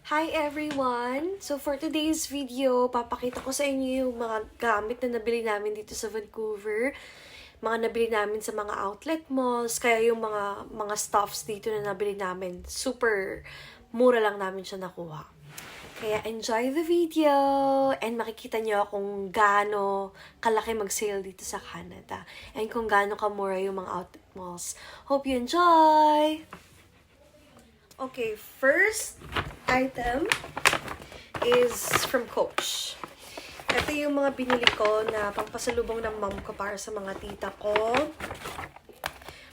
Hi everyone! So for today's video, papakita ko sa inyo yung mga gamit na nabili namin dito sa Vancouver. Mga nabili namin sa mga outlet malls, kaya yung mga stuffs dito na nabili namin, super mura lang namin siya nakuha. Kaya enjoy the video and makikita nyo kung gaano kalaki mag-sale dito sa Canada and kung gaano kamura yung mga outlet malls. Hope you enjoy! Okay, first item is from Coach. Ito yung mga binili ko na pampasalubong ng mom ko para sa mga tita ko.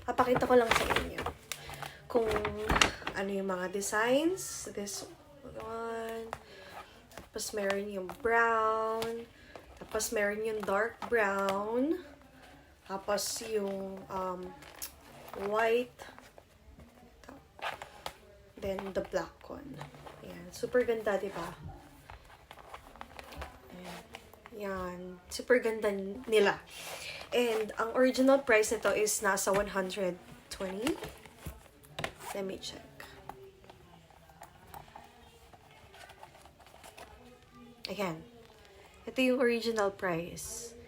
Papakita ko lang sa inyo kung ano yung mga designs. This one. Tapos meron yung brown. Tapos meron yung dark brown. Tapos yung white. Then, the black one. Ayan. Super ganda, diba? Ayan. Super ganda nila. And, ang original price nito is nasa 120. Let me check. Ayan. Ito yung original price.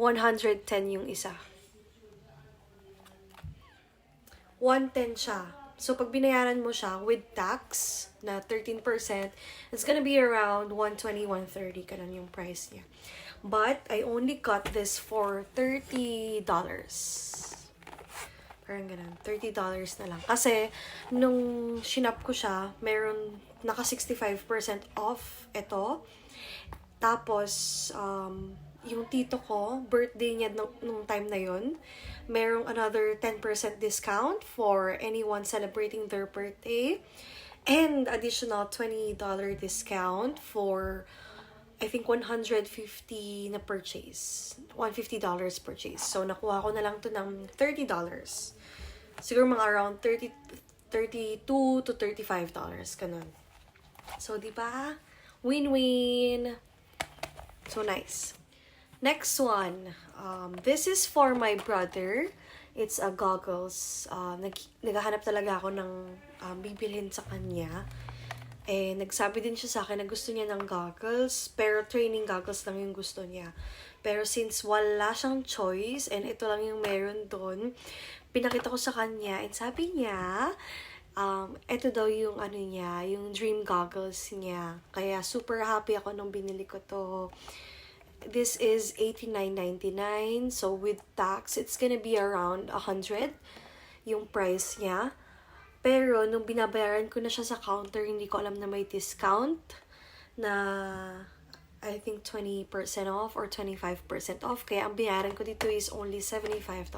110 yung isa. 110 siya. So, pag binayaran mo siya with tax na 13%, it's gonna be around 120, 130. Ganun yung price niya. But, I only got this for $30. Parang ganun. $30 na lang. Kasi, nung shinap ko siya, meron naka 65% off ito. Tapos, yung tito ko, birthday niya nung time na yun, merong another 10% discount for anyone celebrating their birthday. And additional $20 discount for, I think, 150 na purchase. $150 purchase. So, nakuha ko na lang to ng $30. Siguro mga around $32 to $35. Ganun. So, di ba? Win-win. So, nice. Next one, this is for my brother. It's a goggles. Naghahanap talaga ako ng bibilhin sa kanya. Eh, nagsabi din siya sa akin na gusto niya ng goggles, pero training goggles lang yung gusto niya. Pero since wala siyang choice, and ito lang yung meron doon, pinakita ko sa kanya, and sabi niya, ito daw yung ano niya, yung dream goggles niya. Kaya super happy ako nung binili ko to. This is $89.99. So, with tax, it's gonna be around $100 yung price niya. Pero, nung binabayaran ko na siya sa counter, hindi ko alam na may discount na I think 20% off or 25% off. Kaya, ang binayaran ko dito is only $75.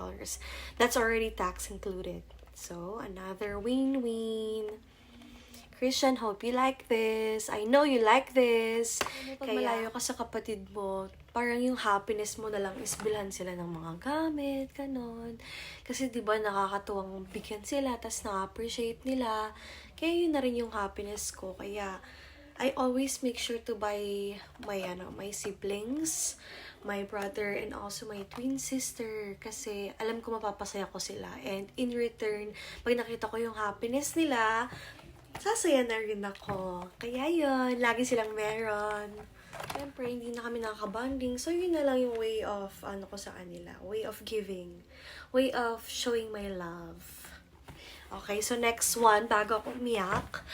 That's already tax included. So, another win-win. Christian, hope you like this. I know you like this. Pag malayo ka sa kapatid mo, parang yung happiness mo na lang is bilhan sila ng mga gamit, ganon. Kasi diba nakakatuwang bigyan sila, tas na-appreciate nila. Kaya yun na rin yung happiness ko. Kaya I always make sure to buy my siblings, my brother, and also my twin sister. Kasi alam ko mapapasaya ko sila. And in return, pag nakita ko yung happiness nila, sasaya na rin ako. Kaya yun, lagi silang meron. Siyempre, hindi na kami nakakabanding. So, yun na lang yung way of, ko sa kanila. Way of giving. Way of showing my love. Okay, so next one, bago ako umiyak.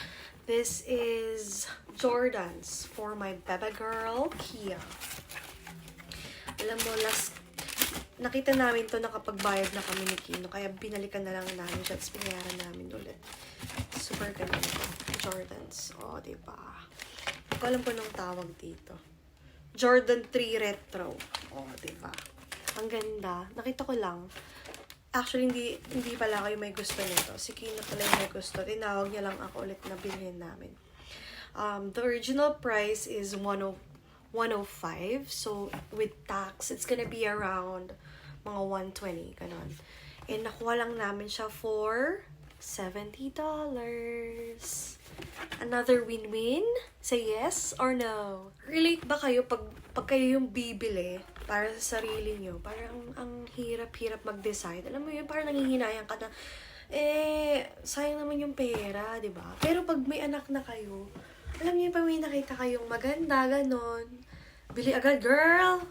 This is Jordans for my bebe girl, Kia. Alam mo, nakita namin to nakapagbayad na kami ni Kino. Kaya binalikan na lang namin siya at pinayaran namin ulit. Super ganda nito. Jordans. O, diba? Hindi ko alam po nung tawag dito. Jordan 3 Retro. O, diba? Ang ganda. Nakita ko lang. Actually, hindi pala ako yung may gusto nito. Si Kino pala yung may gusto. Tinawag niya lang ako ulit na bilhin namin. The original price is $105. So, with tax, it's gonna be around mga $120. Ganon. And nakuha lang namin siya for $70. Another win-win? Say yes or no? Relate ba kayo pag kayo yung bibili para sa sarili nyo? Parang ang hirap-hirap mag-decide. Alam mo yun, parang nangihinayang ka na, sayang naman yung pera, di ba? Pero pag may anak na kayo, Alam niyo, pag may nakita kayong maganda, ganon, bili agad, girl!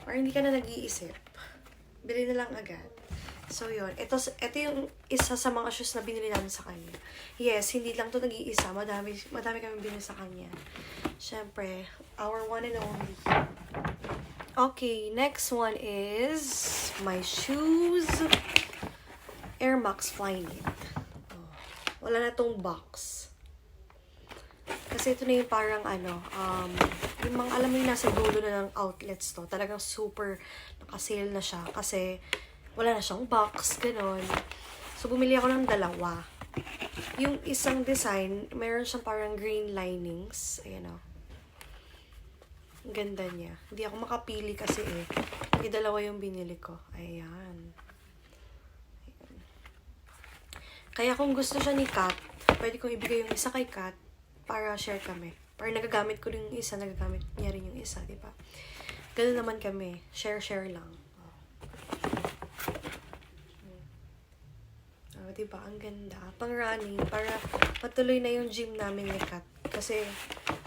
Or hindi ka na nag-iisip. Bili na lang agad. So, yun. Ito yung isa sa mga shoes na binili namin sa kanya. Yes, hindi lang to nag-iisa. Madami kami binili sa kanya. Siyempre, our one and only. Okay, next one is my shoes. Air Max Flyknit. Oh, wala na tong box. Kasi ito na yung parang yung mga alam mo yung nasa dulo na ng outlets to. Talagang super nakasale na siya. Kasi wala na siyang box, ganon. So, bumili ako ng dalawa. Yung isang design, mayroon siyang parang green linings. Ayan o. Ang ganda niya. Hindi ako makapili kasi yung dalawa yung binili ko. Ayan. Kaya kung gusto siya ni Kat, pwede kong ibigay yung isa kay Kat para share kami. Para nagagamit ko rin yung isa, nagagamit niya rin yung isa, di ba? Ganun naman kami. Share lang. Oh, di ba? Ang ganda. Pang running, para matuloy na yung gym namin ni Kat. Kasi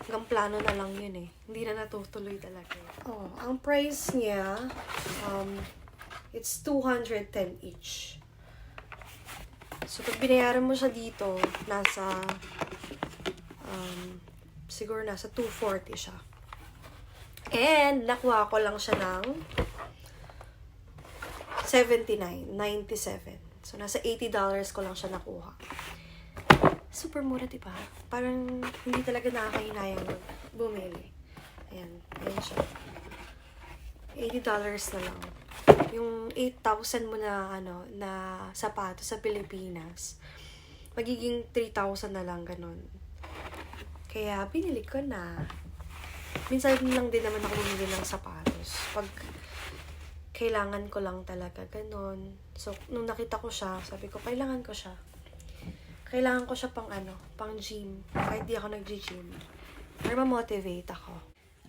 hanggang plano na lang yun eh. Hindi na natutuloy talaga. Oh, ang price niya, it's 210 each. So, pag binayaran mo siya dito, nasa siguro nasa 240 siya. And, nakuha ko lang siya ng $79.97. So, nasa $80 ko lang siya nakuha. Super mura, diba? Parang hindi talaga nakakahinayang bumili. Ayan. Ayan siya. $80 na lang. Yung 8,000 mo na, na sapatos sa Pilipinas, magiging 3,000 na lang, ganun. Kaya, binili ko na. Minsan lang din naman ako bumili ng sapatos. Pag kailangan ko lang talaga, ganun. So, nung nakita ko siya, sabi ko, kailangan ko siya. Kailangan ko siya pang gym. Kahit di ako nag-gym. Para ma-motivate ako.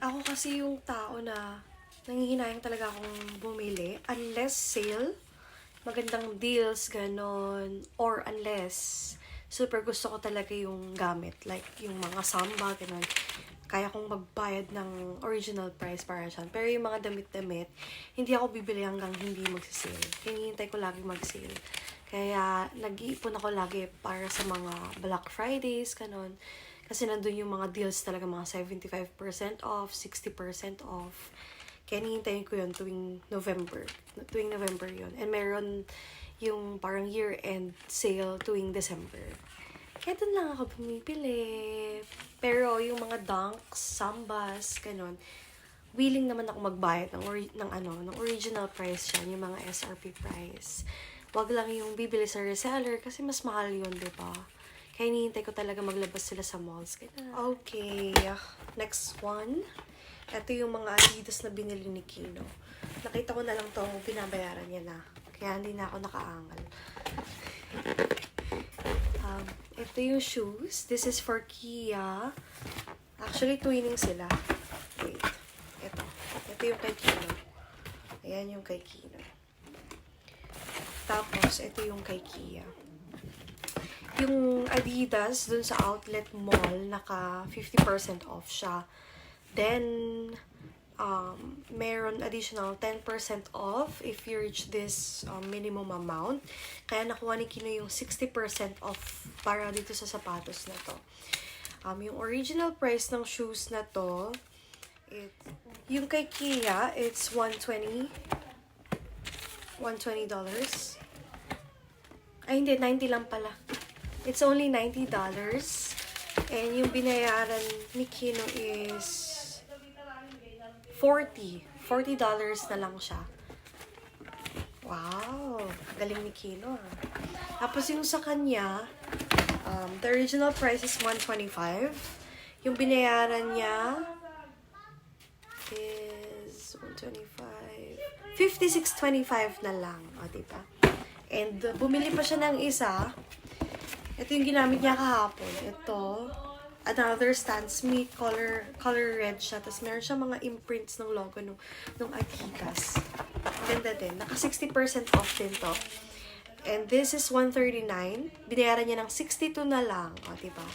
Ako kasi yung tao na nangihinayang talaga akong bumili. Unless sale, magandang deals, ganun. Or unless super gusto ko talaga yung gamit. Like, yung mga samba, ganun. Kaya kong magbayad ng original price para siya. Pero yung mga damit-damit, hindi ako bibili hanggang hindi magsisale. Hinihintay ko lagi mag-sale. Kaya, nag-iipon ako lagi para sa mga Black Fridays, ganun. Kasi nandun yung mga deals talaga, mga 75% off, 60% off. Kaya hinihintay ko yun tuwing November. Tuwing November yun. And meron yung parang year-end sale tuwing December. Kaya doon lang ako bumibili. Pero yung mga dunks, sambas, ganun, willing naman ako magbayad ng original price yan, yung mga SRP price. Wag lang yung bibili sa reseller kasi mas mahal yun, diba? Kaya hinihintay ko talaga maglabas sila sa malls. Okay, next one. Ito yung mga Adidas na binili ni Kino. Nakita ko na lang to, binabayaran niya na. Kaya hindi na ako nakaangal. Ito yung shoes. This is for Kia. Actually, twinning sila. Wait. Ito yung kay Kino. Ayan yung kay Kino. Tapos, ito yung kay Kia. Yung Adidas, dun sa outlet mall, naka 50% off siya. Then, meron additional 10% off if you reach this minimum amount. Kaya nakuha ni Kino yung 60% off para dito sa sapatos na to. Yung original price ng shoes na to, yung kay Kia, it's $120. Ay, hindi, 90 lang pala. It's only $90. And yung binayaran ni Kino is $40 na lang siya. Wow! Galing ni Kino. Tapos yung sa kanya, the original price is $125. Yung binayaran niya is $125. $56.25 na lang. O, diba? And bumili pa siya ng isa. Ito yung ginamit niya kahapon. Ito, another Stan Smith, color red siya. Tapos meron siya mga imprints ng logo nung Adidas. Ganda din. Naka 60% off din to. And this is $139. Binayaran niya ng $62 na lang. O, diba?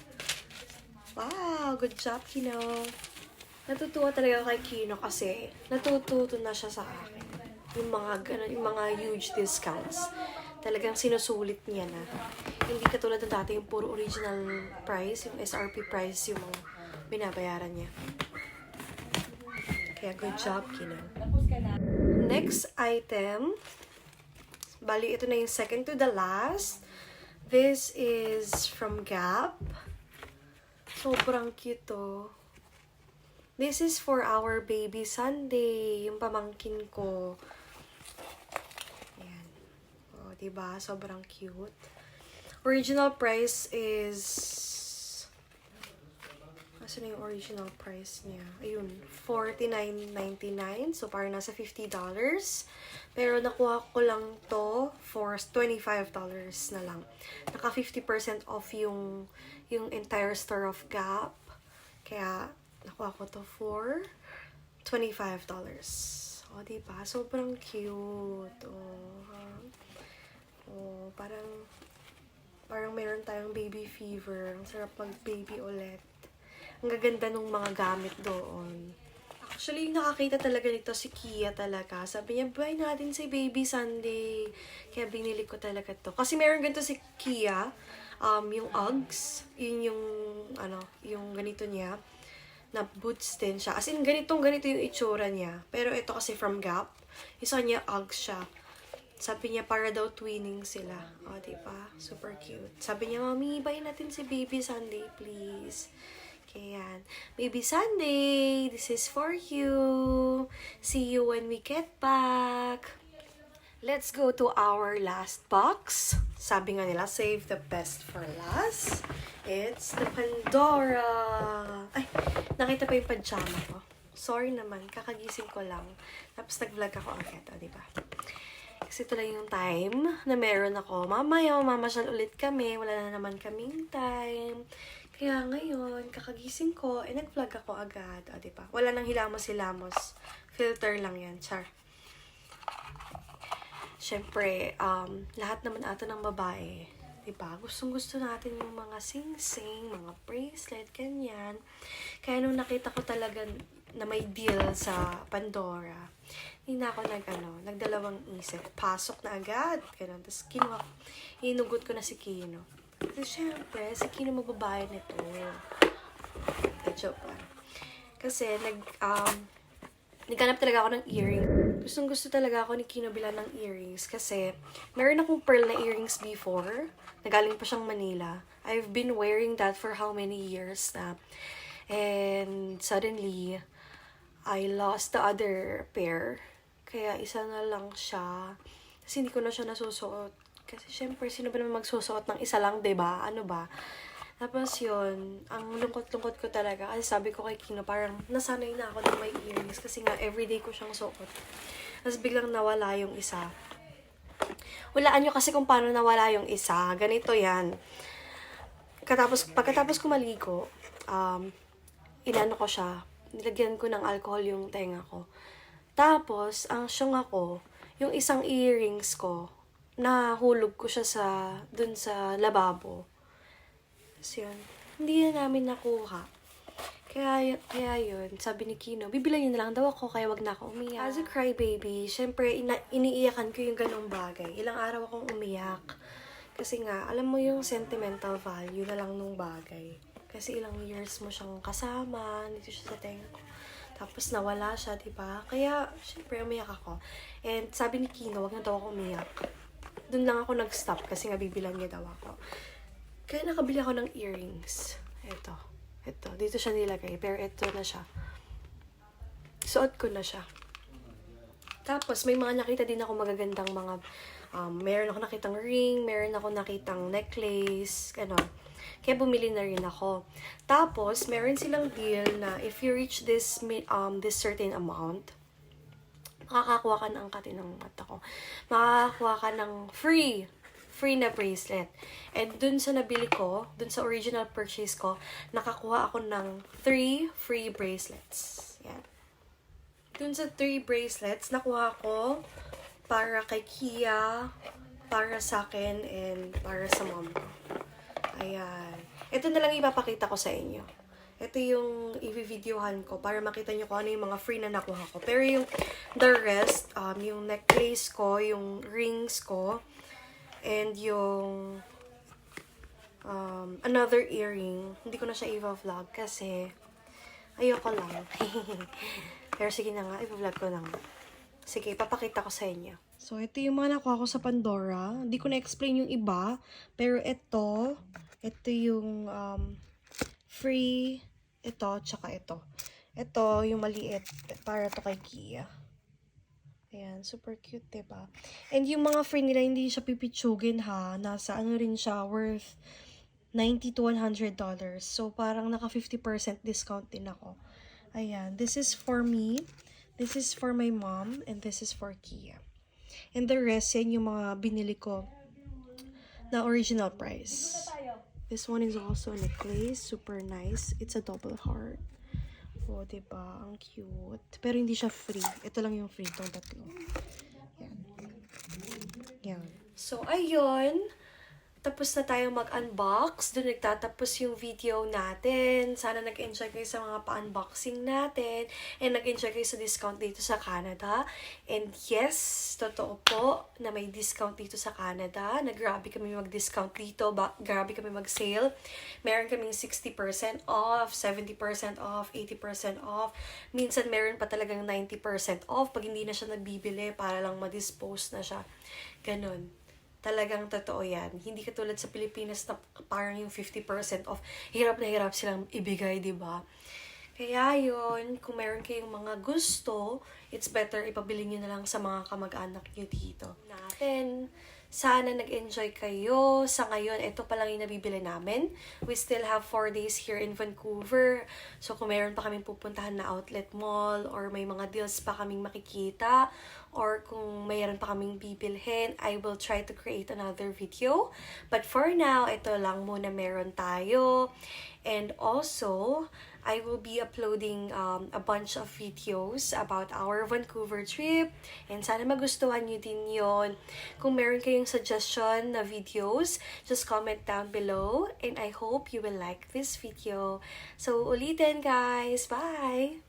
Wow, good job, Kino. Natutuwa talaga kay Kino kasi natututo na siya sa akin. Yung mga ganun, yung mga huge discounts. Talagang sinusulit niya na. Hindi katulad ng dati yung puro original price, yung SRP price yung mga binabayaran niya. Kaya good job, Kino. Next item. Bali, ito na yung second to the last. This is from Gap. Sobrang cute to. This is for our baby Sunday. Yung pamangkin ko. Ayan. O, diba? Sobrang cute. Original price is... Kasi na yung original price niya. Ayun. $49.99. So, parang nasa $50. Pero nakuha ko lang to for $25 na lang. Naka 50% off yung entire store of Gap. Kaya, nakuha ko to for $25. O, diba? Sobrang cute. Parang meron tayong baby fever. Ang sarap mag-baby ulit. Ang gaganda nung mga gamit doon. Actually, nakakita talaga nito si Kia talaga. Sabi niya, buy natin si Baby Sunday. Kaya binili ko talaga to. Kasi meron ganito si Kia. Yung Uggs. Yun yung ganito niya. Na boots din siya. As in, ganito yung itsura niya. Pero ito kasi from Gap. Isa niya Uggs siya. Sabi niya, para daw twinning sila. O, diba? Super cute. Sabi niya, Mami, buy natin si Baby Sunday, please. Kaya, Baby Sunday, this is for you. See you when we get back. Let's go to our last box. Sabi nga nila, save the best for last. It's the Pandora. Ay, nakita pa yung pajama ko. Sorry naman, kakagising ko lang. Tapos nag-vlog ako agad, diba? Kasi ito lang yung time na meron ako. Mamaya, mamasyal ulit kami. Wala na naman kaming time. Kaya ngayon, kakagising ko, nag-vlog ako agad. O, diba? Wala nang hilamos-hilamos. Filter lang yan. Char. Siyempre, lahat naman ato ng babae, diba? Gustong-gusto natin yung mga sing-sing, mga bracelet, ganyan. Kaya nung nakita ko talaga na may deal sa Pandora, hindi na ako nagdalawang isip. Pasok na agad. Ganun. Tapos inugot ko na si Kino. Kasi syempre, si Kino magbabayad nito. Joke lang. Kasi naghanap talaga ako ng earring. Gusto talaga ako ni Kino bilan ng earrings kasi meron akong pearl na earrings before. Nagaling pa siyang Manila. I've been wearing that for how many years na. And suddenly, I lost the other pair. Kaya isa na lang siya. Kasi hindi ko na siya nasusuot. Kasi syempre, sino ba naman magsusuot ng isa lang, diba? Ano ba? Tapos yun, ang lungkot-lungkot ko talaga. Kasi sabi ko kay Kino, parang nasanay na ako ng may earrings. Kasi nga, everyday ko siyang suot. Tapos biglang nawala yung isa. Walaan nyo kasi kung paano nawala yung isa. Ganito yan. Pagkatapos ko maligo, inano ko siya. Nilagyan ko ng alcohol yung tenga ko. Tapos, ang syong ako, yung isang earrings ko, nahulog ko siya dun sa lababo. So yun, hindi na namin nakuha. Kaya yun, sabi ni Kino, bibilan niya na lang daw ako, kaya wag na ako umiyak. As a crybaby, syempre, iniiyakan ko yung ganong bagay. Ilang araw akong umiyak. Kasi nga, alam mo yung sentimental value na lang nung bagay. Kasi ilang years mo siyang kasama, dito siya sa tenga ko. Tapos nawala siya, diba? Kaya, syempre, umiyak ako. And sabi ni Kino, wag na daw ako umiyak. Doon lang ako nag-stop kasi nga bibilan niya daw ako. Kaya nakabili ako ng earrings. Ito. Dito siya nilagay. Pero ito na siya. Suot ko na siya. Tapos, may mga nakita din ako magagandang mga, meron ako nakitang ring, meron ako nakitang necklace, gano'n. Kaya bumili na rin ako. Tapos, meron silang deal na if you reach this certain amount, makakakuha ka ng angkatin ng mata ko. Makakakuha ka ng free na bracelet. And dun sa nabili ko, dun sa original purchase ko, nakakuha ako ng 3 free bracelets. Yan. Dun sa 3 bracelets, nakuha ko para kay Kia, para sa akin, and para sa mom ko. Ayan. Ito na lang ipapakita ko sa inyo. ito yung i-videohan ko para makita nyo kung ano yung mga free na nakuha ko. Pero yung the rest, yung necklace ko, yung rings ko, and yung another earring, hindi ko na siya i-vlog kasi ayoko lang. Pero sige na nga, i-vlog ko na nga. Sige, ipapakita ko sa inyo. So, ito yung mga nakuha ko sa Pandora. Hindi ko na-explain yung iba, pero ito yung free, ito, tsaka ito. Ito, yung maliit, para to kay Kia. Ayan, super cute, diba? And yung mga free nila, hindi siya pipitsugin, ha? Nasa, ano rin siya, worth $90 to $100. So, parang naka 50% discount din ako. Ayan, this is for me, this is for my mom, and this is for Kia. And the rest, yan yung mga binili ko na original price. This one is also a necklace. Super nice. It's a double heart. Oh, diba? Ang cute. Pero hindi siya free. Ito lang yung free. Itong tatlo. Yan. Yan. So, ayun. Tapos na tayo mag-unbox. Doon nagtatapos yung video natin. Sana nag-enjoy kayo sa mga pa-unboxing natin. And nag-enjoy kayo sa discount dito sa Canada. And yes, totoo po na may discount dito sa Canada. Grabe kami mag-discount dito. Grabe kami mag-sale. Meron kaming 60% off, 70% off, 80% off. Minsan meron pa talagang 90% off pag hindi na siya nabibili para lang ma-dispose na siya. Ganon. Talagang totoo yan. Hindi katulad sa Pilipinas na parang yung 50% off. Hirap na hirap silang ibigay, di ba? Kaya yun, kung meron kayong mga gusto, it's better ipabili nyo na lang sa mga kamag-anak nyo dito. Natin, sana nag-enjoy kayo. Sa ngayon, ito pa lang yung nabibili namin. We still have 4 days here in Vancouver. So, kung meron pa kaming pupuntahan na outlet mall or may mga deals pa kaming makikita or kung mayroon pa kaming bibilhin, I will try to create another video. But for now, ito lang muna meron tayo. And also, I will be uploading a bunch of videos about our Vancouver trip. And sana magustuhan nyo din yon. Kung meron kayong suggestion na videos, just comment down below. And I hope you will like this video. So, ulitin guys. Bye!